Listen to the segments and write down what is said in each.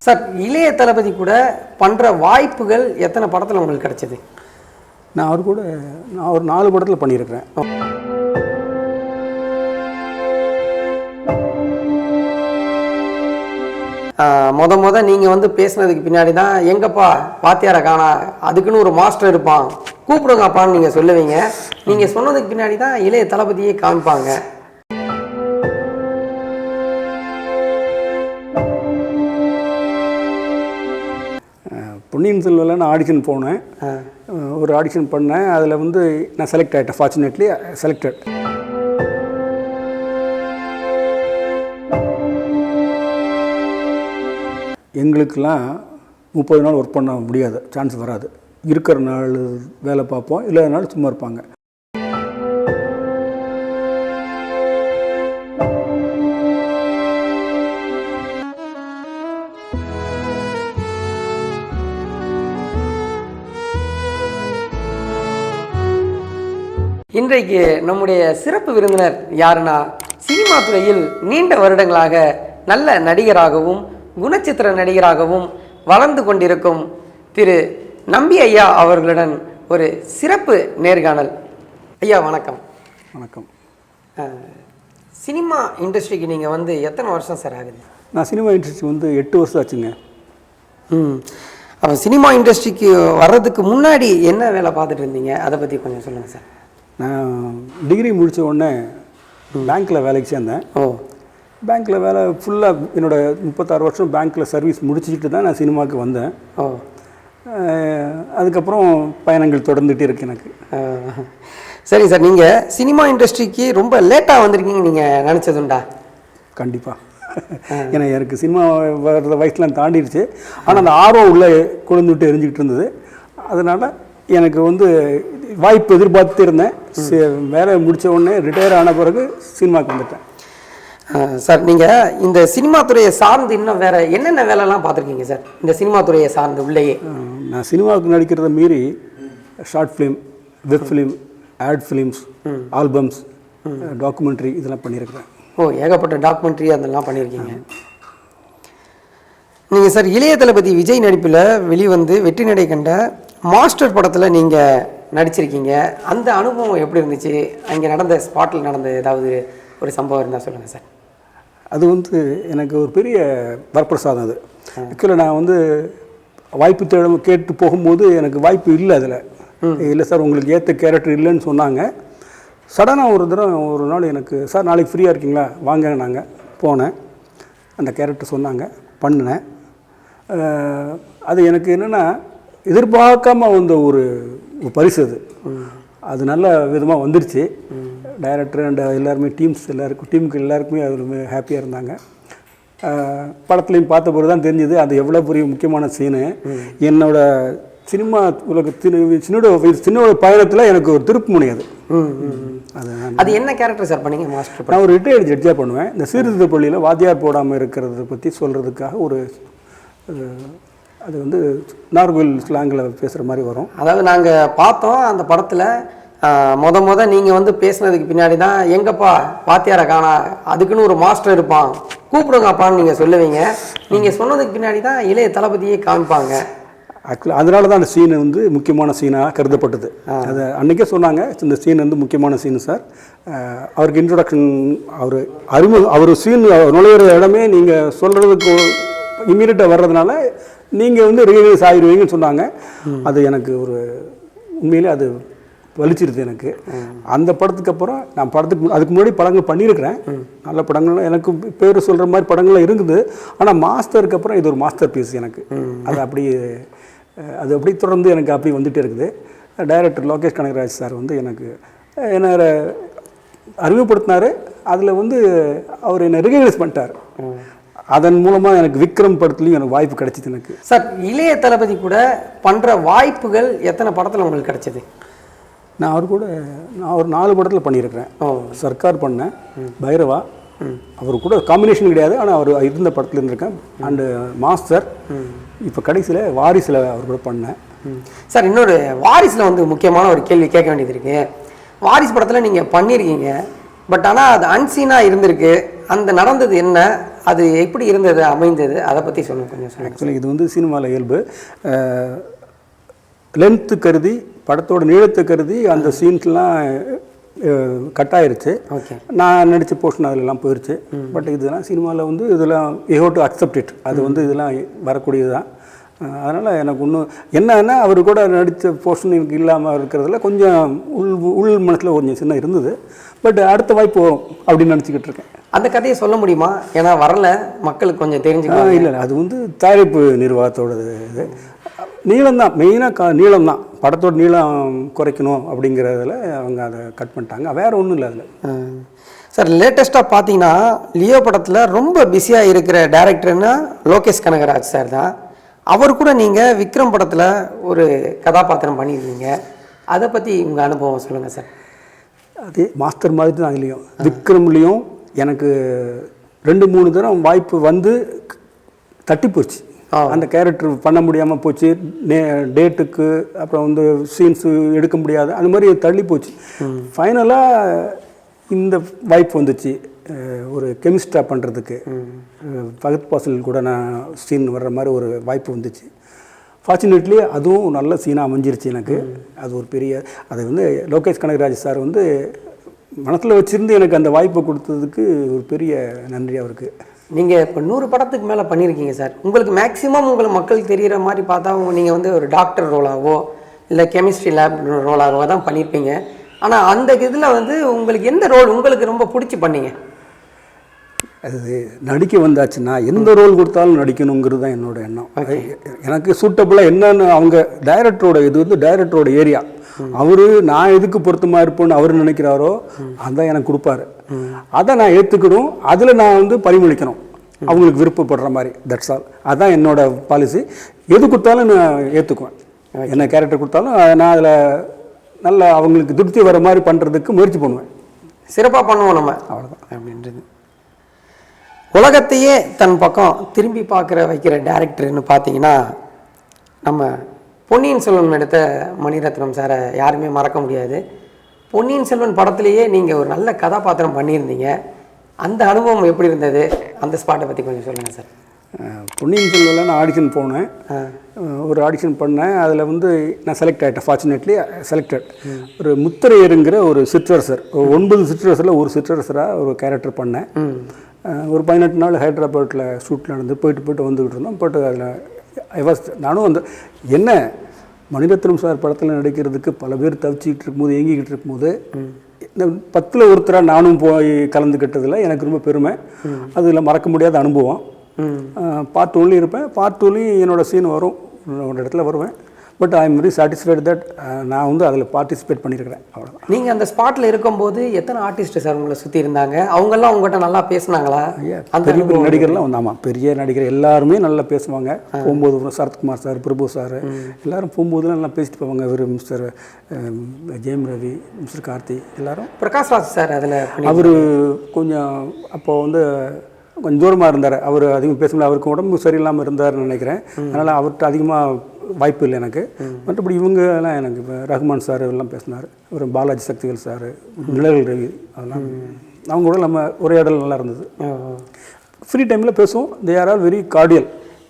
Sir, இளைய தளபதி கூட பண்ணுற வாய்ப்புகள் எத்தனை படத்தில் உங்களுக்கு கிடைச்சது? நான் அவர் கூட ஒரு 4 படத்தில் பண்ணியிருக்கிறேன். முத நீங்கள் வந்து பேசுனதுக்கு பின்னாடி தான் எங்கப்பா பாத்தியாரை காணா, அதுக்குன்னு ஒரு மாஸ்டர் இருப்பான், கூப்பிடுங்கப்பான்னு நீங்கள் சொல்லுவீங்க. நீங்கள் சொன்னதுக்கு பின்னாடி தான் இளைய தளபதியே காமிப்பாங்க. பொன்னியின் செல்வனில் நான் ஆடிஷன் போனேன். ஒரு ஆடிஷன் பண்ணேன். அதில் வந்து நான் செலக்ட் ஆகிட்டேன். Fortunately selected. எங்களுக்கெல்லாம் 30 நாள் ஒர்க் பண்ண முடியாது, சான்ஸ் வராது. இருக்கிற நாள் வேலை பார்ப்போம், இல்லாத நாள் சும்மா இருப்பாங்க. இன்றைக்கு நம்முடைய சிறப்பு விருந்தினர் யாருன்னா, சினிமா துறையில் நீண்ட வருடங்களாக நல்ல நடிகராகவும் குணச்சித்திர நடிகராகவும் வளர்ந்து கொண்டிருக்கும் திரு நம்பி ஐயா அவர்களுடன் ஒரு சிறப்பு நேர்காணல். ஐயா வணக்கம். வணக்கம். சினிமா இண்டஸ்ட்ரிக்கு நீங்கள் வந்து எத்தனை வருஷம் சார் ஆகுது? நான் சினிமா இண்டஸ்ட்ரி வந்து 8 வருஷம் ஆச்சுங்க. அப்போ சினிமா இண்டஸ்ட்ரிக்கு வர்றதுக்கு முன்னாடி என்ன வேலை பார்த்துட்டு இருந்தீங்க, அதை பற்றி கொஞ்சம் சொல்லுங்கள் சார். நான் டிகிரி முடித்த உடனே பேங்க்கில் வேலைக்கு சேர்ந்தேன். பேங்க்கில் வேலை ஃபுல்லாக என்னோடய 36 வருஷம் பேங்க்கில் சர்வீஸ் முடிச்சுட்டு தான் நான் சினிமாவுக்கு வந்தேன். அதுக்கப்புறம் பயணங்கள் தொடர்ந்துகிட்டே இருக்கு எனக்கு. சரி சார், நீங்கள் சினிமா இண்டஸ்ட்ரிக்கு ரொம்ப லேட்டாக வந்திருக்கீங்க நீங்கள் நினச்சதுண்டா? கண்டிப்பாக. ஏன்னா எனக்கு சினிமா வர்ற வயசுலாம் தாண்டிடுச்சு. ஆனால் அந்த ஆர்வம் உள்ளே கொழுந்துவிட்டு எரிஞ்சிக்கிட்டு இருந்தது. அதனால் எனக்கு வந்து வாய்ப்பு எதிர்பார்த்து இருந்தேன். வேலை முடித்த உடனே ரிட்டையர் ஆன பிறகு சினிமாவுக்கு வந்துட்டேன். சார், நீங்கள் இந்த சினிமா துறையை சார்ந்து இன்னும் வேறு என்னென்ன வேலைலாம் பார்த்துருக்கீங்க சார்? இந்த சினிமா துறையை சார்ந்து உள்ளேயே நான் சினிமாவுக்கு நடிக்கிறத மீறி short film, web film, add films, albums, documentary இதெல்லாம் பண்ணியிருக்கிறேன். ஏகப்பட்ட டாக்குமெண்ட்ரி அதெல்லாம் பண்ணியிருக்கீங்க. நீங்கள் சார் இளைய தளபதி விஜய் நடிப்பில் வெளிவந்து வெற்றி நடை கண்ட மாஸ்டர் படத்தில் நீங்கள் நடிச்சிருக்கீங்க. அந்த அனுபவம் எப்படி இருந்துச்சு? அங்கே நடந்த ஸ்பாட்டில் நடந்த ஏதாவது ஒரு சம்பவம் இருந்தால் சொல்லுங்கள் சார். அது வந்து எனக்கு ஒரு பெரிய வரப்பிரசாதம். அது ஆக்சுவலாக நான் வந்து வாய்ப்பு கேட்டு போகும்போது எனக்கு வாய்ப்பு இல்லை. அதில் இல்லை சார், உங்களுக்கு ஏற்ற கேரக்டர் இல்லைன்னு சொன்னாங்க. சடனாக ஒரு நாள் எனக்கு, சார் நாளைக்கு ஃப்ரீயாக இருக்கீங்களா வாங்க, நாங்கள் போனேன். அந்த கேரக்டர் சொன்னாங்க, பண்ணினேன். அது எனக்கு என்னென்னா எதிர்பார்க்காம வந்த ஒரு பரிசு. அது நல்ல விதமாக வந்துருச்சு. டைரக்டர் அண்ட் எல்லாருமே டீமுக்கு எல்லாருக்குமே அது ஹாப்பியாக இருந்தாங்க. படத்துலையும் பார்த்த பிறகு தான் தெரிஞ்சுது அது எவ்வளோ பெரிய முக்கியமான சீனு. என்னோட சினிமா சின்னோட பயணத்தில் எனக்கு ஒரு திருப்பு முனை. அது என்ன கேரக்டர் சார் பண்ணீங்க மாஸ்டர்? நான் ஒரு ரிட்டையர்டு ஜட்ஜாக பண்ணுவேன். இந்த சீர்திருத்த பள்ளியில் வாத்தியார் போடாமல் இருக்கிறத பற்றி சொல்கிறதுக்காக ஒரு அது வந்து நார்கோயில் ஸ்லாங்கில் பேசுகிற மாதிரி வரும். அதாவது நாங்கள் பார்த்தோம் அந்த படத்தில் முத நீங்கள் வந்து பேசுனதுக்கு பின்னாடி தான் எங்கப்பா பாத்தியாரை காணா, அதுக்குன்னு ஒரு மாஸ்டர் இருப்பான், கூப்பிடுங்கப்பான்னு நீங்கள் சொல்லுவீங்க. நீங்கள் சொன்னதுக்கு பின்னாடி தான் இளைய தளபதியே காமிப்பாங்க. ஆக்சுவலாக அதனால தான் அந்த சீன் வந்து முக்கியமான சீனாக கருதப்பட்டது. அது அன்றைக்கே சொன்னாங்க, இந்த சீன் வந்து முக்கியமான சீனு சார். அவருக்கு இன்ட்ரொடக்ஷன், அவர் சீன் நுழையிற இடமே நீங்கள் சொல்கிறதுக்கு இம்மீடியட்டாக வர்றதுனால நீங்கள் வந்து ரெகனைஸ் ஆகிடுவீங்கன்னு சொன்னாங்க. அது எனக்கு ஒரு உண்மையிலே அது வலிச்சிருது எனக்கு. அந்த படத்துக்கு அப்புறம் நான் அதுக்கு முன்னாடி படங்கள் பண்ணியிருக்கிறேன். நல்ல படங்கள் எனக்கு பேர் சொல்கிற மாதிரி படங்கள்லாம் இருக்குது. ஆனால் மாஸ்டருக்கு அப்புறம் இது ஒரு மாஸ்டர் பீஸ் எனக்கு. அது அப்படி தொடர்ந்து எனக்கு அப்படி வந்துகிட்டே இருக்குது. டைரக்டர் லோகேஷ் கனகராஜ் சார் வந்து எனக்கு என்ன அறிமுகப்படுத்தினார். அதில் வந்து அவர் என்னை ரெகனைஸ் பண்ணிட்டார். அதன் மூலமாக எனக்கு விக்ரம் படத்துலையும் எனக்கு வாய்ப்பு கிடைச்சிது எனக்கு. சார், இளைய தளபதி கூட பண்ணுற வாய்ப்புகள் எத்தனை படத்தில் உங்களுக்கு கிடைச்சிது? நான் ஒரு 4 படத்தில் பண்ணியிருக்கிறேன். சர்க்கார் பண்ணேன், பைரவா, அவர் கூட காம்பினேஷன் கிடையாது, ஆனால் அவர் இருந்த படத்தில் இருந்திருக்கேன். அண்டு மாஸ்டர், இப்போ கடைசியில் வாரிசில் அவர் கூட பண்ணேன். சார், இன்னொரு வாரிசில் வந்து முக்கியமான ஒரு கேள்வி கேட்க வேண்டியது இருக்குது. வாரிசு படத்தில் நீங்கள் பண்ணியிருக்கீங்க, பட் ஆனால் அது அன்சீனாக இருந்திருக்கு. அந்த நடந்தது என்ன, அது எப்படி இருந்தது, அமைந்தது, அதை பற்றி சொல்லுங்கள் கொஞ்சம் சொல்லுங்கள். ஆக்சுவலி இது வந்து சினிமாவில் இயல்பு. லென்த்து கருதி, படத்தோட நீளத்தை கருதி அந்த சீன்ஸ்லாம் கட் ஆயிருச்சு. ஓகே. நான் நடித்த போர்ஷன் அதிலெல்லாம் போயிடுச்சு. பட் இதெல்லாம் சினிமாவில் வந்து இதெல்லாம் you have to accept it. அது வந்து இதெல்லாம் வரக்கூடியது தான். அதனால் எனக்கு ஒன்றும் என்னன்னா அவர் கூட நடித்த போர்ஷன் எனக்கு இல்லாமல் இருக்கிறதுல கொஞ்சம் உள் மனசில் கொஞ்சம் சின்ன இருந்தது. பட் அடுத்த வாய்ப்பு வரும் அப்படின்னு நினச்சிக்கிட்டு இருக்கேன். அந்த கதையை சொல்ல முடியுமா? ஏன்னா வரல, மக்களுக்கு கொஞ்சம் தெரிஞ்சுக்கலாம். இல்லை, அது வந்து தயாரிப்பு நிர்வாகத்தோடது. இது நீளம் தான் மெயினாக, நீளம் தான் படத்தோட நீளம் குறைக்கணும் அப்படிங்கிறதுல அவங்க அதை கட் பண்ணிட்டாங்க. வேறு ஒன்றும் இல்லை அதில். சார், லேட்டஸ்ட்டாக பார்த்தீங்கன்னா லியோ படத்தில் ரொம்ப பிஸியாக இருக்கிற டேரக்டர்னா லோகேஷ் கனகராஜ் சார் தான். அவர் கூட நீங்கள் விக்ரம் படத்தில் ஒரு கதாபாத்திரம் பண்ணியிருக்கீங்க. அதை பற்றி உங்கள் அனுபவம் சொல்லுங்கள் சார். அதே மாஸ்டர் மாதிரி தான் அதுலேயும். விக்ரம்லேயும் எனக்கு 2-3 தரம் வாய்ப்பு வந்து தட்டி போச்சு. அந்த கேரக்டர் பண்ண முடியாமல் போச்சு, டேட்டுக்கு அப்புறம் வந்து சீன்ஸு எடுக்க முடியாது, அந்த மாதிரி தள்ளி போச்சு. ஃபைனலாக இந்த வாய்ப்பு வந்துச்சு ஒரு கெமிஸ்ட்ரா பண்ணுறதுக்கு. ஃபகத் பாசில் கூட நான் சீன் வர்ற மாதிரி ஒரு வாய்ப்பு வந்துச்சு. ஃபார்ச்சுனேட்லி அதுவும் நல்ல சீனாக அமைஞ்சிருச்சு எனக்கு. அது ஒரு பெரிய, அது வந்து லோகேஷ் கனகராஜ் சார் வந்து மனசில் வச்சுருந்து எனக்கு அந்த வாய்ப்பை கொடுத்ததுக்கு ஒரு பெரிய நன்றி அவருக்கு. நீங்கள் இப்போ 100 படத்துக்கு மேலே பண்ணியிருக்கீங்க சார். உங்களுக்கு மேக்ஸிமம் உங்களுக்கு மக்கள் தெரிகிற மாதிரி பார்த்தா நீங்கள் வந்து ஒரு டாக்டர் ரோலாகவோ இல்லை கெமிஸ்ட்ரி லேப் ரோலாகவோ தான் பண்ணியிருப்பீங்க. ஆனால் அந்த இதில் வந்து உங்களுக்கு எந்த ரோல் உங்களுக்கு ரொம்ப பிடிச்சி பண்ணீங்க? அது நடிக்க வந்தாச்சுன்னா எந்த ரோல் கொடுத்தாலும் நடிக்கணுங்கிறது தான் என்னோட எண்ணம். எனக்கு சூட்டபுளாக என்னன்னு அவங்க டைரக்டரோட, இது வந்து டைரக்டரோட ஏரியா. அவரு நான் எதுக்கு பொருத்தமாக இருப்பேன்னு அவர் நினைக்கிறாரோ அதான் எனக்கு கொடுப்பாரு. அதை நான் ஏற்றுக்கணும், அதில் நான் வந்து பரிமளிக்கணும் அவங்களுக்கு விருப்பப்படுற மாதிரி. That's all. அதுதான் என்னோட பாலிசி. எது கொடுத்தாலும் நான் ஏற்றுக்குவேன். என்ன கேரக்டர் கொடுத்தாலும் நான் அதில் நல்ல அவங்களுக்கு திருப்தி வர மாதிரி பண்ணுறதுக்கு முயற்சி பண்ணுவேன். சிறப்பாக பண்ணுவோம் நம்ம, அவ்வளோதான் அப்படின்றது. உலகத்தையே தன் பக்கம் திரும்பி வைக்கிற டேரக்டர்னு பார்த்தீங்கன்னா நம்ம பொன்னியின் செல்வன் எடுத்த மணிரத்னம் சாரை யாருமே மறக்க முடியாது. பொன்னியின் செல்வன் படத்துலேயே நீங்கள் ஒரு நல்ல கதாபாத்திரம் பண்ணியிருந்தீங்க. அந்த அனுபவம் எப்படி இருந்தது? அந்த ஸ்பாட்டை பற்றி கொஞ்சம் சொல்லுங்கள் சார். பொன்னியின் செல்வனில் நான் ஆடிஷன் போனேன். ஒரு ஆடிஷன் பண்ணேன். அதில் வந்து நான் செலக்ட் ஆகிட்டேன். Fortunately selected. ஒரு முத்திரையருங்கிற ஒரு சிற்றரசர், 9 சிற்றரசரில் ஒரு சிற்றரசராக ஒரு கேரக்டர் பண்ணேன். ஒரு 18 நாள் ஹைதராபாத்தில் ஷூட் நடந்து போயிட்டு வந்துக்கிட்டு இருந்தோம். பட் அதில் நானும் வந்து என்ன மணிரத்னம் சார் படத்தில் நடிக்கிறதுக்கு பல பேர் தவிச்சிக்கிட்டு இருக்கும்போது, இயங்கிக்கிட்டு இருக்கும்போது இந்த 10ல் ஒருத்தராக நானும் போய் கலந்துக்கிட்டதில் எனக்கு ரொம்ப பெருமை. அதில் மறக்க முடியாத அனுபவம். பார்ட் 1 இருப்பேன். பார்ட் 2லையும் என்னோடய சீன் வரும், ஒரு இடத்துல வருவேன். But I am very satisfied that நான் வந்து அதில் பார்ட்டிசிபேட் பண்ணியிருக்கிறேன். அவ்வளோதான். நீங்கள் அந்த ஸ்பாட்டில் இருக்கும்போது எத்தனை ஆர்டிஸ்ட்டு சார் உங்களை சுற்றி இருந்தாங்க? அவங்கெல்லாம் உங்கள்கிட்ட நல்லா பேசுனாங்களா? அந்த பெரிய நடிகர்லாம் வந்து, ஆமாம், பெரிய நடிகர் எல்லாருமே நல்லா பேசுவாங்க. போகும்போது சரத்குமார் சார், பிரபு சார் எல்லோரும் போகும்போதுலாம் நல்லா பேசிட்டு போவாங்க. இவர் மிஸ்டர் ஜெயம் ரவி, மிஸ்டர் கார்த்தி, எல்லோரும். பிரகாஷ் ராஜ் சார் அதில் அவர் கொஞ்சம் அப்போது வந்து கொஞ்சம் தூரமாக இருந்தார். அவர் அதிகமாக பேச முடியாது. அவருக்கு உடம்பு சரியில்லாமல் இருந்தார்னு நினைக்கிறேன். அதனால் அவர்கிட்ட அதிகமாக வாய்ப்பு இல்லை எனக்கு. மற்றபடி இவங்கெல்லாம் எனக்கு இப்போ ரஹ்மான் சார் எல்லாம் பேசினார். ஒரு பாலாஜி சக்திவேல் சார், நிழல் ரவி, அதெல்லாம் அவங்க கூட நம்ம உரையாடல் நல்லா இருந்தது. ஃப்ரீ டைமில் பேசுவோம். They are all very கார்டியல்.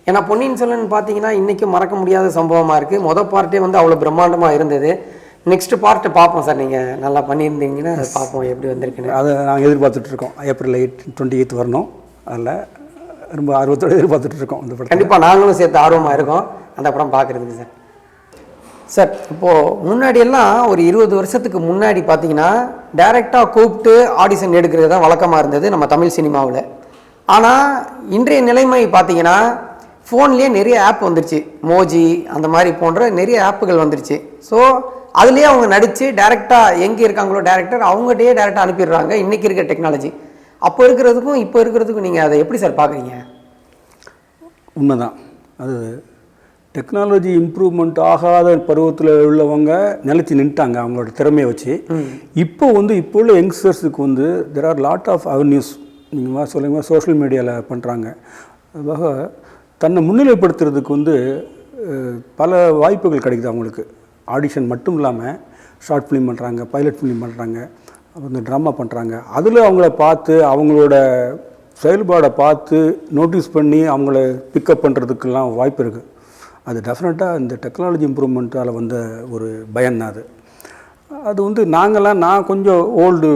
ஏன்னா பொன்னியின் செல்வன் பார்த்தீங்கன்னா இன்றைக்கும் மறக்க முடியாத சம்பவமாக இருக்குது. மொதல் பார்ட்டே வந்து அவ்வளோ பிரம்மாண்டமாக இருந்தது. நெக்ஸ்ட் பார்ட்டு பார்ப்போம் சார். நீங்கள் நல்லா பண்ணியிருந்தீங்கன்னா அதை பார்ப்போம் எப்படி வந்திருக்குன்னு. அதை நாங்கள் எதிர்பார்த்துட்ருக்கோம். April 28 வரணும். அதில் ரொம்ப ஆர்வத்தோடு எதிர்பார்த்துட்ருக்கோம். அந்த படம் கண்டிப்பாக நாங்களும் சேர்த்து ஆர்வமாக இருக்கோம் அந்த படம் பார்க்குறதுக்கு சார். சார், இப்போது முன்னாடியெல்லாம் ஒரு 20 வருஷத்துக்கு முன்னாடி பார்த்தீங்கன்னா டைரெக்டாக கூப்பிட்டு ஆடிஷன் எடுக்கிறது தான் வழக்கமாக இருந்தது நம்ம தமிழ் சினிமாவில். ஆனால் இன்றைய நிலைமை பார்த்தீங்கன்னா ஃபோன்லேயே நிறைய ஆப் வந்துருச்சு. மோஜி அந்த மாதிரி போன்ற நிறைய ஆப்புகள் வந்துருச்சு. ஸோ அதுலேயே அவங்க நடித்து டேரெக்டாக எங்கே இருக்காங்களோ டேரக்டர் அவங்ககிட்டயே டேரெக்டாக அனுப்பிடுறாங்க. இன்றைக்கி இருக்க டெக்னாலஜி அப்போ இருக்கிறதுக்கும் இப்போ இருக்கிறதுக்கும் நீங்கள் அதை எப்படி சார் பார்க்குறீங்க? உண்மைதான். அது டெக்னாலஜி இம்ப்ரூவ்மெண்ட் ஆகாத பருவத்தில் உள்ளவங்க நிலச்சி நின்ட்டாங்க அவங்களோட திறமையை வச்சு. இப்போ உள்ள யங்ஸ்டர்ஸுக்கு வந்து there are lot of avenues. நீங்கள் சொல்லுங்க, சோஷியல் மீடியாவில் பண்ணுறாங்க. அதுவாக தன்னை முன்னிலைப்படுத்துறதுக்கு பல வாய்ப்புகள் கிடைக்குது அவங்களுக்கு. ஆடிஷன் மட்டும் இல்லாமல் ஷார்ட் ஃபிலிம் பண்ணுறாங்க, பைலட் ஃபிலிம் பண்ணுறாங்க, அப்புறம் ட்ராமா பண்ணுறாங்க. அதில் அவங்கள பார்த்து அவங்களோட செயல்பாடை பார்த்து நோட்டீஸ் பண்ணி அவங்கள பிக்கப் பண்ணுறதுக்கெல்லாம் வாய்ப்பு இருக்குது. அது டெஃபினட்டாக இந்த டெக்னாலஜி இம்ப்ரூவ்மெண்ட்டால் வந்த ஒரு பயன்தான் அது. அது வந்து நான் கொஞ்சம் old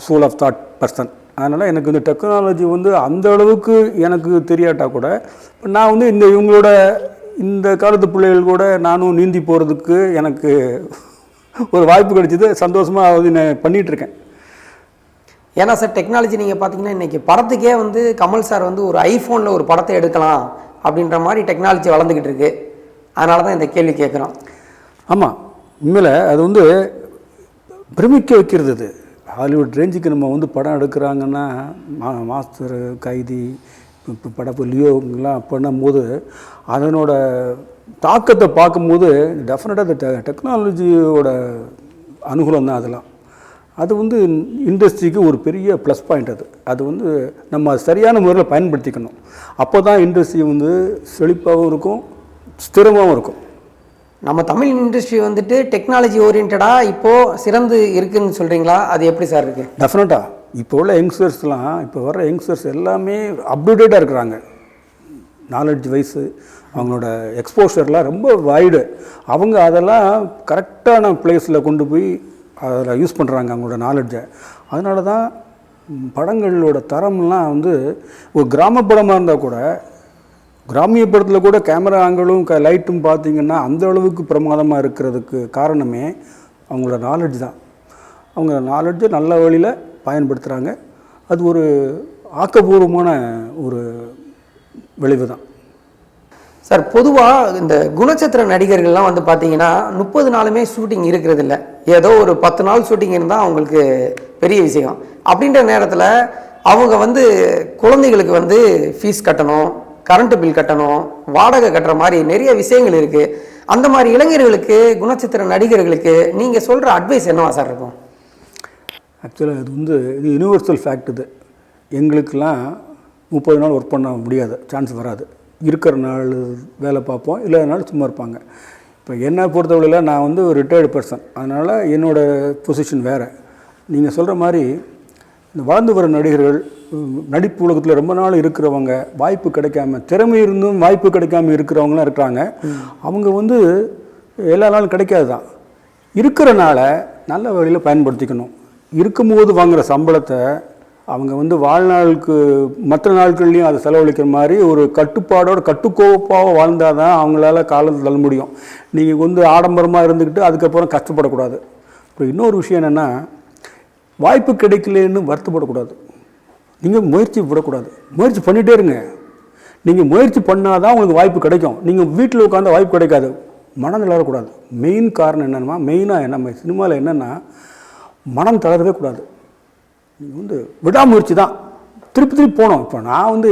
school of thought person. அதனால் எனக்கு இந்த டெக்னாலஜி வந்து அந்த அளவுக்கு எனக்கு தெரியாட்டா கூட நான் வந்து இவங்களோட இந்த காலத்து பிள்ளைகள் கூட நானும் நீந்தி போகிறதுக்கு எனக்கு ஒரு வாய்ப்பு கிடைச்சிது. சந்தோஷமாக அது நான் பண்ணிகிட்ருக்கேன். ஏன்னா சார் டெக்னாலஜி நீங்கள் பார்த்தீங்கன்னா இன்றைக்கி படத்துக்கே வந்து கமல் சார் வந்து ஒரு ஐஃபோனில் ஒரு படத்தை எடுக்கலாம் அப்படின்ற மாதிரி டெக்னாலஜி வளர்ந்துக்கிட்டு இருக்கு. அதனால தான் இந்த கேள்வி கேட்குறோம். ஆமாம், உண்மையில் அது வந்து பிரமிக்க வைக்கிறது. அது ஹாலிவுட் ரேஞ்சுக்கு நம்ம வந்து படம் எடுக்கிறாங்கன்னா மாஸ்டர், கைதி, இப்போ படப்பு லியோங்கெலாம் பண்ணும்போது அதனோட தாக்கத்தை பார்க்கும்போது டெஃபினட்டாக அந்த டெக்னாலஜியோட அனுகூலம் தான் அதெல்லாம். அது வந்து இண்டஸ்ட்ரிக்கு ஒரு பெரிய ப்ளஸ் பாயிண்ட். அது வந்து நம்ம சரியான முறையில் பயன்படுத்திக்கணும். அப்போ தான் இண்டஸ்ட்ரி வந்து செழிப்பாகவும் இருக்கும், ஸ்திரமாகவும் இருக்கும். நம்ம தமிழ் இண்டஸ்ட்ரி வந்துட்டு டெக்னாலஜி ஓரியன்டாக இப்போது சிறந்து இருக்குதுன்னு சொல்கிறீங்களா? அது எப்படி சார் இருக்குது? டெஃபினட்டாக இப்போ உள்ள யங்ஸ்டர்ஸ்லாம், இப்போ வர்ற யங்ஸ்டர்ஸ் எல்லாமே அப்டேட்டடாக இருக்கிறாங்க. நாலெட்ஜ் வைஸு அவங்களோட எக்ஸ்போஷர்லாம் ரொம்ப வைடு. அவங்க அதெல்லாம் கரெக்டான பிளேஸில் கொண்டு போய் அதில் யூஸ் பண்ணுறாங்க அவங்களோட நாலெட்ஜை. அதனால தான் படங்களோட தரம்லாம் வந்து ஒரு கிராமப்படமாக இருந்தால் கூட, கிராமிய படத்தில் கூட கேமரா ஆங்கிளும் லைட்டும் பார்த்திங்கன்னா அந்த அளவுக்கு பிரமாதமாக இருக்கிறதுக்கு காரணமே அவங்களோட நாலெட்ஜ் தான். அவங்க நாலெட்ஜை நல்ல வழியில் பயன்படுத்துகிறாங்க. அது ஒரு ஆக்கப்பூர்வமான ஒரு விளைவு தான் சார். பொதுவாக இந்த குணச்சித்திர நடிகர்கள்லாம் வந்து பார்த்தீங்கன்னா 30 நாளுமே ஷூட்டிங் இருக்கிறது இல்லை. ஏதோ ஒரு 10 நாள் ஷூட்டிங் இருந்தால் அவங்களுக்கு பெரிய விஷயம். அப்படின்ற நேரத்தில் அவங்க வந்து குழந்தைகளுக்கு வந்து ஃபீஸ் கட்டணும், கரண்ட் பில் கட்டணும், வாடகை கட்டுற மாதிரி நிறைய விஷயங்கள் இருக்குது. அந்த மாதிரி இளைஞர்களுக்கு, குணச்சித்திர நடிகர்களுக்கு நீங்கள் சொல்கிற அட்வைஸ் என்னவா சார் இருக்கும்? ஆக்சுவலாக இது யூனிவர்சல் ஃபேக்ட். இது எங்களுக்கெல்லாம் 30 நாள் ஒர்க் பண்ண முடியாது, சான்ஸ் வராது. இருக்கிற நாள் வேலை பார்ப்போம், இல்லாத நாள் சும்மா இருப்பாங்க. இப்போ என்னை பொறுத்தவரையில் நான் வந்து ஒரு ரிட்டையர்டு பர்சன். அதனால் என்னோடய பொசிஷன் வேறு. நீங்கள் சொல்கிற மாதிரி இந்த வளர்ந்து வர நடிகர்கள், நடிப்பு உலகத்தில் ரொம்ப நாள் இருக்கிறவங்க, வாய்ப்பு கிடைக்காம, திறமை இருந்தும் வாய்ப்பு கிடைக்காம இருக்கிறவங்களாம் இருக்கிறாங்க. அவங்க வந்து எல்லா நாளும் கிடைக்காது தான். இருக்கிறனால நல்ல வழியில் பயன்படுத்திக்கணும். இருக்கும்போது வாங்குகிற சம்பளத்தை அவங்க வந்து வாழ்நாளுக்கு மற்ற நாட்கள்லையும் அதை செலவழிக்கிற மாதிரி ஒரு கட்டுப்பாடோட கட்டுக்கோப்பாக வாழ்ந்தால் தான் அவங்களால காலத்தில் தள்ள முடியும். நீங்கள் வந்து ஆடம்பரமாக இருந்துக்கிட்டு அதுக்கப்புறம் கஷ்டப்படக்கூடாது. இப்போ இன்னொரு விஷயம் என்னென்னா, வாய்ப்பு கிடைக்கலன்னு வருத்தப்படக்கூடாது. நீங்கள் முயற்சி விடக்கூடாது, முயற்சி பண்ணிகிட்டே இருங்க. நீங்கள் முயற்சி பண்ணால் தான் உங்களுக்கு வாய்ப்பு கிடைக்கும். நீங்கள் வீட்டில் உட்காந்து வாய்ப்பு கிடைக்காது. மனம் தளரக்கூடாது. மெயின் காரணம் என்னென்னா, மெயினாக நம்ம சினிமாவில் என்னென்னா, மனம் தளரவே கூடாது. நீங்கள் வந்து விடாமுயற்சி தான், திருப்பி போகணும். இப்போ நான் வந்து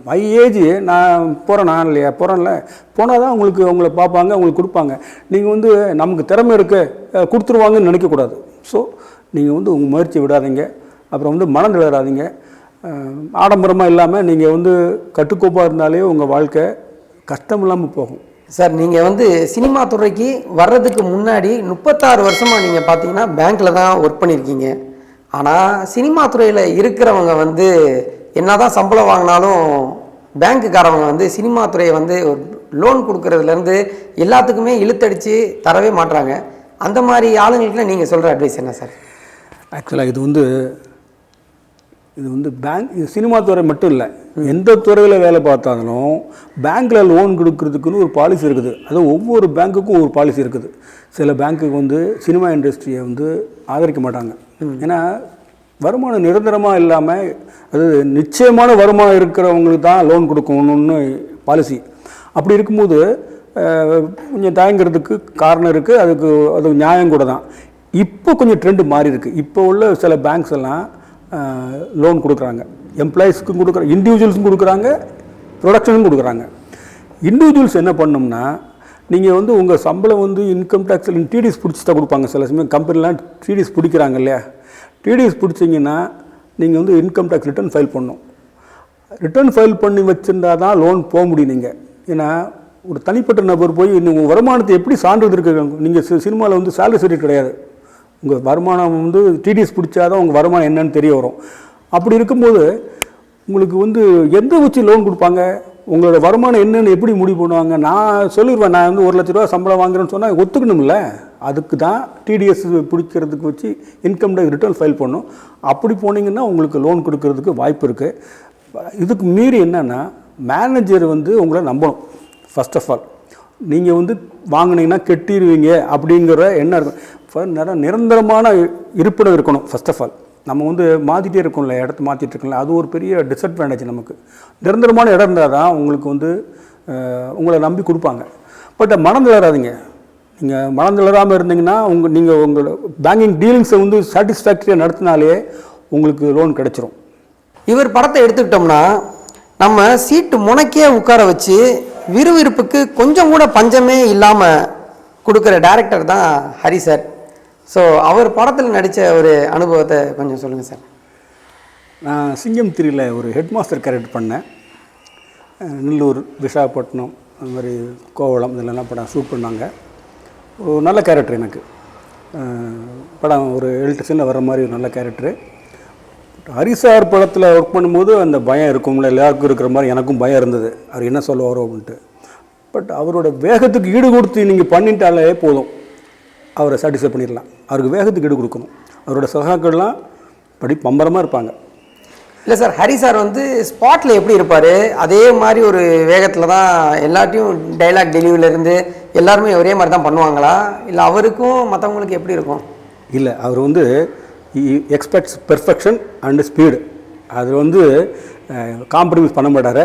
மை ஏஜ் நான் போகிறேன்ல போனால் தான் உங்களை பார்ப்பாங்க, உங்களுக்கு கொடுப்பாங்க. நீங்கள் வந்து நமக்கு திறமை இருக்குது கொடுத்துருவாங்கன்னு நினைக்கக்கூடாது. ஸோ நீங்கள் வந்து உங்கள் முயற்சி விடாதீங்க. அப்புறம் வந்து மனம் தளராதீங்க. ஆடம்பரமாக இல்லாமல் நீங்கள் வந்து கட்டுக்கோப்பாக இருந்தாலே உங்கள் வாழ்க்கை கஷ்டம் இல்லாமல் போகும். சார், நீங்கள் வந்து சினிமா துறைக்கு வர்றதுக்கு முன்னாடி 36 வருஷமாக நீங்கள் பார்த்தீங்கன்னா பேங்க்கில் தான் ஒர்க் பண்ணியிருக்கீங்க. ஆனால் சினிமா துறையில் இருக்கிறவங்க வந்து என்ன தான் சம்பளம் வாங்கினாலும் பேங்க்குக்காரவங்க வந்து சினிமா துறையை வந்து ஒரு லோன் கொடுக்கறதுலேருந்து எல்லாத்துக்குமே இழுத்தடித்து தரவே மாட்டுறாங்க. அந்த மாதிரி ஆளுங்களுக்குலாம் நீங்கள் சொல்கிற அட்வைஸ் என்ன சார்? ஆக்சுவலாக இது வந்து பேங்க், இது சினிமா துறை மட்டும் இல்லை, எந்த துறையில் வேலை பார்த்தாலும் பேங்க்கில் லோன் கொடுக்கறதுக்குன்னு ஒரு பாலிசி இருக்குது. அது ஒவ்வொரு பேங்க்குக்கும் ஒரு பாலிசி இருக்குது. சில பேங்க்குக்கு வந்து சினிமா இண்டஸ்ட்ரியை வந்து ஆதரிக்க மாட்டாங்க. ஏன்னா வருமானம் நிரந்தரமாக இல்லாமல், அது நிச்சயமான வருமானம் இருக்கிறவங்களுக்கு தான் லோன் கொடுக்கணும்னு பாலிசி. அப்படி இருக்கும்போது கொஞ்சம் தயங்கிறதுக்கு காரணம் இருக்குது. அது நியாயம் கூட தான். இப்போ கொஞ்சம் ட்ரெண்டு மாறி இருக்குது. இப்போ உள்ள சில பேங்க்ஸ் எல்லாம் லோன் கொடுக்குறாங்க. எம்ப்ளாயீஸ்க்கும் கொடுக்குறாங்க, இண்டிவிஜுவல்ஸும் கொடுக்குறாங்க, ப்ரொடக்ஷனும் கொடுக்குறாங்க. இண்டிவிஜுவல்ஸ் என்ன பண்ணோம்னா, நீங்கள் வந்து உங்கள் சம்பளம் வந்து இன்கம் டேக்ஸில் டிடிஎஸ் பிடிச்சி தான் கொடுப்பாங்க. சில சமயம் கம்பெனிலாம் டிடிஎஸ் பிடிக்கிறாங்க இல்லையா? டிடிஎஸ் பிடிச்சிங்கன்னா நீங்கள் வந்து இன்கம் டேக்ஸ் ரிட்டர்ன் ஃபைல் பண்ணணும். ரிட்டர்ன் ஃபைல் பண்ணி வச்சுருந்தா தான் லோன் போக முடியும். நீங்கள் ஏன்னா ஒரு தனிப்பட்ட நபர் போய் உங்கள் வருமானத்தை எப்படி சான்றிதழ் இருக்கு? நீங்கள் சினிமாவில் வந்து சேலரி சர்டிஃபிகேட் கிடையாது. உங்கள் வருமானம் வந்து டிடிஎஸ் பிடிச்சாதான் உங்கள் வருமானம் என்னன்னு தெரிய வரும். அப்படி இருக்கும்போது உங்களுக்கு வந்து எந்த வச்சு லோன் கொடுப்பாங்க, உங்களோட வருமானம் என்னென்னு எப்படி முடிவு பண்ணுவாங்க? நான் சொல்லிடுவேன், நான் வந்து 1 லட்ச ரூபா சம்பளம் வாங்குறேன்னு சொன்னால் ஒத்துக்கணும்ல. அதுக்கு தான் டிடிஎஸ் பிடிக்கிறதுக்கு வச்சு இன்கம் டேக்ஸ் ரிட்டர்ன் ஃபைல் பண்ணணும். அப்படி போனீங்கன்னா உங்களுக்கு லோன் கொடுக்கறதுக்கு வாய்ப்பு இருக்குது. இதுக்கு மீறி என்னென்னா மேனேஜர் வந்து உங்களை நம்பணும். ஃபர்ஸ்ட் ஆஃப் ஆல் நீங்கள் வந்து வாங்கினீங்கன்னா கெட்டிடுவீங்க அப்படிங்கிற எண்ணம் இருக்கும். நிரந்தரமான இருப்பிடம் இருக்கணும். ஃபர்ஸ்ட் ஆஃப் ஆல் நம்ம வந்து மாற்றிட்டே இருக்கோம்ல, இடத்த மாற்றிட்டு இருக்கோம்ல, அது ஒரு பெரிய டிஸ்அட்வான்டேஜ் நமக்கு. நிரந்தரமான இடம் இருந்தால் தான் உங்களுக்கு வந்து உங்களை நம்பி கொடுப்பாங்க. பட் மனந்திலராதீங்க. நீங்கள் மனந்திலராமல் இருந்தீங்கன்னா நீங்கள் உங்கள் பேங்கிங் டீலிங்ஸை வந்து சாட்டிஸ்ஃபேக்டரியாக நடத்தினாலே உங்களுக்கு லோன் கிடைச்சிரும். இவர் படத்தை எடுத்துக்கிட்டோம்னா நம்ம சீட்டு முனைக்கே உட்கார வச்சு விறுவிறுப்புக்கு கொஞ்சம் கூட பஞ்சமே இல்லாமல் கொடுக்குற டைரக்டர் தான் ஹரி சார். ஸோ அவர் படத்தில் நடித்த ஒரு அனுபவத்தை கொஞ்சம் சொல்லுங்கள் சார். நான் சிங்கம் 3ல் ஒரு ஹெட் மாஸ்டர் கேரக்டர் பண்ணேன். நெல்லூர், விசாகப்பட்டினம், அது மாதிரி கோவளம் இதெல்லாம் படம் ஷூட் பண்ணாங்க. ஒரு நல்ல கேரக்டர் எனக்கு. படம் ஒரு 7 சீனில் வர மாதிரி ஒரு நல்ல கேரக்டரு. ஹரிசார் படத்தில் ஒர்க் பண்ணும்போது அந்த பயம் இருக்கும்ல, எல்லாருக்கும் இருக்கிற மாதிரி எனக்கும் பயம் இருந்தது, அவர் என்ன சொல்லுவாரோ அப்படின்ட்டு. பட் அவரோட வேகத்துக்கு ஈடு கொடுத்து நீங்கள் பண்ணிட்டாலே போதும், அவரை சாட்டிஸ்ஃபை பண்ணிடலாம். அவருக்கு வேகத்துக்கு ஈடு கொடுக்கணும். அவரோட சகாக்கள்லாம் பம்பரமாக இருப்பாங்க. இல்லை சார், ஹரி சார் வந்து ஸ்பாட்டில் எப்படி இருப்பார் அதே மாதிரி ஒரு வேகத்தில் தான் எல்லாத்தையும் டைலாக் டெலிவரியிலேருந்து எல்லாருமே ஒரே மாதிரி தான் பண்ணுவாங்களா, இல்லை அவருக்கும் மற்றவங்களுக்கு எப்படி இருக்கும்? இல்லை, அவர் வந்து எக்ஸ்பெக்ட்ஸ் பெர்ஃபெக்ஷன் அண்டு ஸ்பீடு. அது வந்து காம்ப்ரமைஸ் பண்ண மாட்டார்.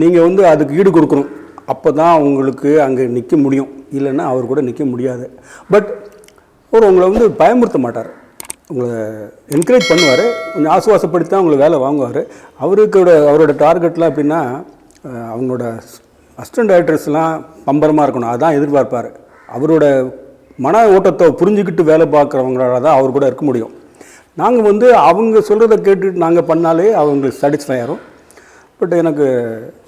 நீங்கள் வந்து அதுக்கு ஈடு கொடுக்கணும். அப்போ தான் உங்களுக்கு அங்கே நிற்க முடியும். இல்லைன்னா அவர் கூட நிற்க முடியாது. பட் அவர் உங்களை வந்து பயமுறுத்த மாட்டார், உங்களை என்கரேஜ் பண்ணுவார். கொஞ்சம் ஆசுவாசப்படுத்தி தான் உங்களை வேலை வாங்குவார். அவரோட டார்கெட்லாம் எப்படின்னா அவங்களோட அசிஸ்டன்ட் டைரக்டர்ஸ்லாம் பம்பரமாக இருக்கணும், அதுதான் எதிர்பார்ப்பார். அவரோட மன ஓட்டத்தை புரிஞ்சுக்கிட்டு வேலை பார்க்குறவங்களால தான் அவர் கூட இருக்க முடியும். நாங்கள் வந்து அவங்க சொல்கிறத கேட்டுட்டு நாங்கள் பண்ணாலே அவங்களுக்கு சாட்டிஸ்ஃபை ஆகும். பட் எனக்கு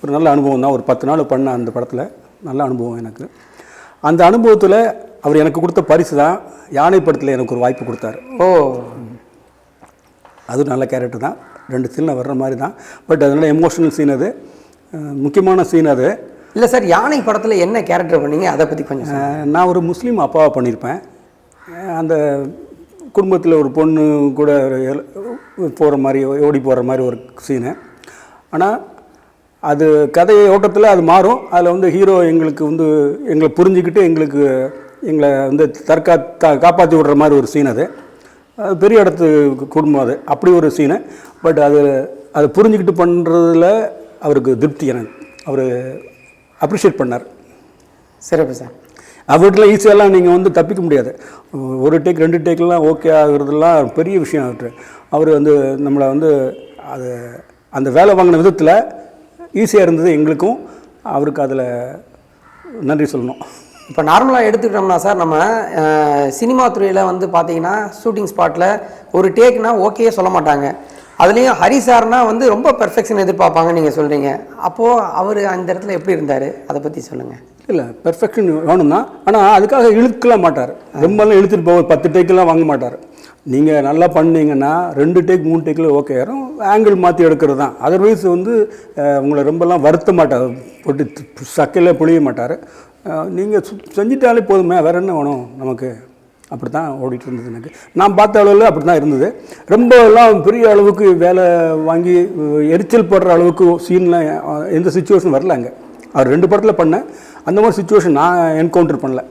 ஒரு நல்ல அனுபவம் தான். ஒரு 10 நாள் பண்ண அந்த படத்தில் நல்ல அனுபவம் எனக்கு. அந்த அனுபவத்தில் அவர் எனக்கு கொடுத்த பரிசு தான் யானை படத்தில் எனக்கு ஒரு வாய்ப்பு கொடுத்தாரு. அது நல்ல கேரக்டர் தான், 2 சீனில் வர்ற மாதிரி தான். பட் அதனால் எமோஷனல் சீன், அது முக்கியமான சீன். அது இல்லை சார், யானை படத்தில் என்ன கேரக்டர் பண்ணீங்க, அதை பற்றி கொஞ்சம்? நான் ஒரு முஸ்லீம் அப்பாவை பண்ணியிருப்பேன். அந்த குடும்பத்தில் ஒரு பொண்ணு கூட போகிற மாதிரி, ஓடி போகிற மாதிரி ஒரு சீனு. ஆனால் அது கதை ஓட்டத்தில் அது மாறும். அதில் வந்து ஹீரோ எங்களை புரிஞ்சுக்கிட்டு எங்களை வந்து காப்பாற்றி விடுற மாதிரி ஒரு சீன். அது பெரிய இடத்து குடும்பம், அது அப்படி ஒரு சீனு. பட் அதை புரிஞ்சுக்கிட்டு பண்ணுறதுல அவருக்கு திருப்தி, எனக்கு அவர் அப்ரிஷியேட் பண்ணார். சிறப்பு சார். அவர்கிட்ட ஈஸியெல்லாம் நீங்கள் வந்து தப்பிக்க முடியாது. 1 டேக் 2 டேக்கெலாம் ஓகே ஆகுறதுலாம் பெரிய விஷயம். அவர் வந்து நம்மளை வந்து அந்த வேலை வாங்கின விதத்தில் ஈஸியாக இருந்தது எங்களுக்கும். அவருக்கு அதில் நன்றி சொல்லணும். இப்போ நார்மலாக எடுத்துக்கிட்டோம்னா சார், நம்ம சினிமா துறையில் வந்து பார்த்தீங்கன்னா ஷூட்டிங் ஸ்பாட்டில் ஒரு டேக்னா ஓகே சொல்ல மாட்டாங்க. அதுலேயும் ஹரி சார்னா வந்து ரொம்ப பெர்ஃபெக்ஷன் எதிர்பார்ப்பாங்க நீங்கள் சொல்கிறீங்க. அப்போது அவர் அந்த இடத்துல எப்படி இருந்தார், அதை பற்றி சொல்லுங்கள். இல்லை, பெர்ஃபெக்ஷன் வேணும் தான். ஆனால் அதுக்காக இழுக்கலாம் மாட்டார். ரொம்பலாம் இழுத்துட்டு போக 10 டேக்கெலாம் வாங்க மாட்டார். நீங்கள் நல்லா பண்ணீங்கன்னா 2 டேக் 3 டேக்கில் ஓகே ஆயிரும். ஆங்கிள் மாற்றி எடுக்கிறது தான். அதர்வைஸ் வந்து உங்களை ரொம்பலாம் வருத்த மாட்டார், போட்டு சக்கையில் புளிய மாட்டார். நீங்கள் செஞ்சிட்டாலே போதுமே, வேறு என்ன வேணும் நமக்கு. அப்படி தான் ஓடிட்டு இருந்தது. எனக்கு நான் பார்த்த அளவில் அப்படி தான் இருந்தது. ரொம்பலாம் பெரிய அளவுக்கு வேலை வாங்கி எரிச்சல் படுற அளவுக்கு சீன்லாம் எந்த சுச்சுவேஷன் வரல. அங்கே அவர் 2 படத்தில் பண்ணேன். அந்த மாதிரி சுச்சுவேஷன் நான் என்கவுண்டர் பண்ணல.